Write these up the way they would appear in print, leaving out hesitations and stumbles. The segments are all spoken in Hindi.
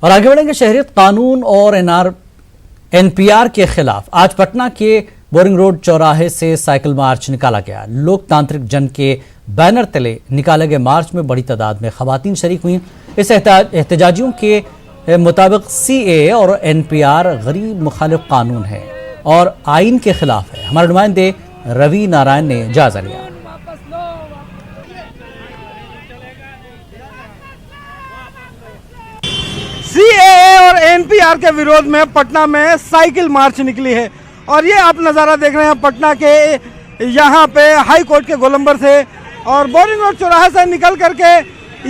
और आगे बढ़ेंगे। शहरियत कानून और एनपीआर के खिलाफ आज पटना के बोरिंग रोड चौराहे से साइकिल मार्च निकाला गया। लोकतांत्रिक जन के बैनर तले निकाले गए मार्च में बड़ी तादाद में खवातीन शरीक हुई। इस एहतजाजियों के मुताबिक सीएए और एनपीआर गरीब मुखालिफ कानून है और आइन के खिलाफ है। हमारे नुमाइंदे रवि नारायण ने जायजा लिया। सीएए और एनपीआर के विरोध में पटना में साइकिल मार्च निकली है और ये आप नज़ारा देख रहे हैं पटना के यहाँ पे हाई कोर्ट के गोलंबर से और बोरिंग रोड चौराहे से निकल करके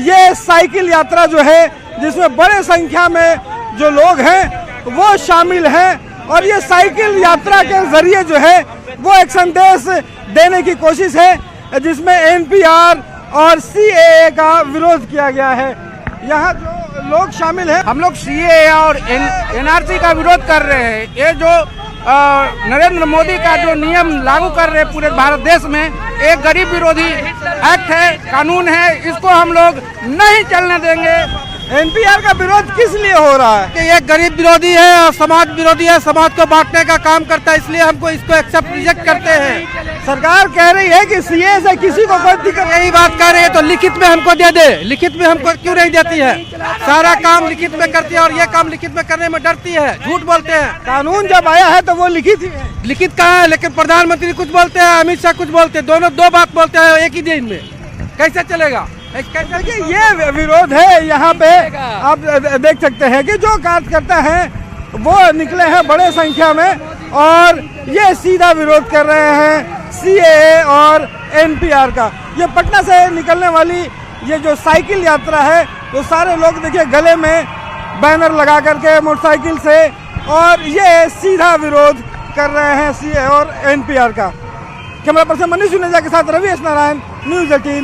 ये साइकिल यात्रा जो है जिसमें बड़े संख्या में जो लोग हैं वो शामिल हैं और ये साइकिल यात्रा के जरिए जो है वो एक संदेश देने की कोशिश है जिसमें एनपीआर और सीएए का विरोध किया गया है। यहाँ जो लोग शामिल हैं, हम लोग सीएए और एनआरसी का विरोध कर रहे हैं। ये जो नरेंद्र मोदी का जो नियम लागू कर रहे हैं पूरे भारत देश में, एक गरीब विरोधी एक्ट है, कानून है, इसको हम लोग नहीं चलने देंगे। एनपीआर का विरोध किस लिए हो रहा है? कि ये गरीब विरोधी है और समाज विरोधी है, समाज को बांटने का काम करता है, इसलिए हमको इसको एक्सेप्ट रिजेक्ट करते हैं। सरकार कह रही है कि सीए से किसी को कोई दिक्कत, यही बात कह रहे हैं तो लिखित में हमको दे दे। लिखित में हमको क्यों नहीं देती है? सारा काम लिखित में करती है और ये काम लिखित में करने में डरती है, झूठ बोलते हैं। कानून जब आया है तो वो लिखित ही है। लिखित कहाँ है? लेकिन प्रधानमंत्री कुछ बोलते हैं, अमित शाह कुछ बोलते हैं, दोनों दो बात बोलते हैं एक ही दिन में, कैसे चलेगा? देखिए ये विरोध है। यहाँ पे आप देख सकते हैं कि जो कार्यकर्ता हैं वो निकले हैं बड़े संख्या में और ये सीधा विरोध कर रहे हैं सीएए और एनपीआर का। ये पटना से निकलने वाली ये जो साइकिल यात्रा है तो सारे लोग देखिए गले में बैनर लगा करके मोटरसाइकिल से और ये सीधा विरोध कर रहे हैं सीएए और एनपीआर का। कैमरा पर्सन मनीष जुनेजा के साथ रवि नारायण, न्यूज़ 18।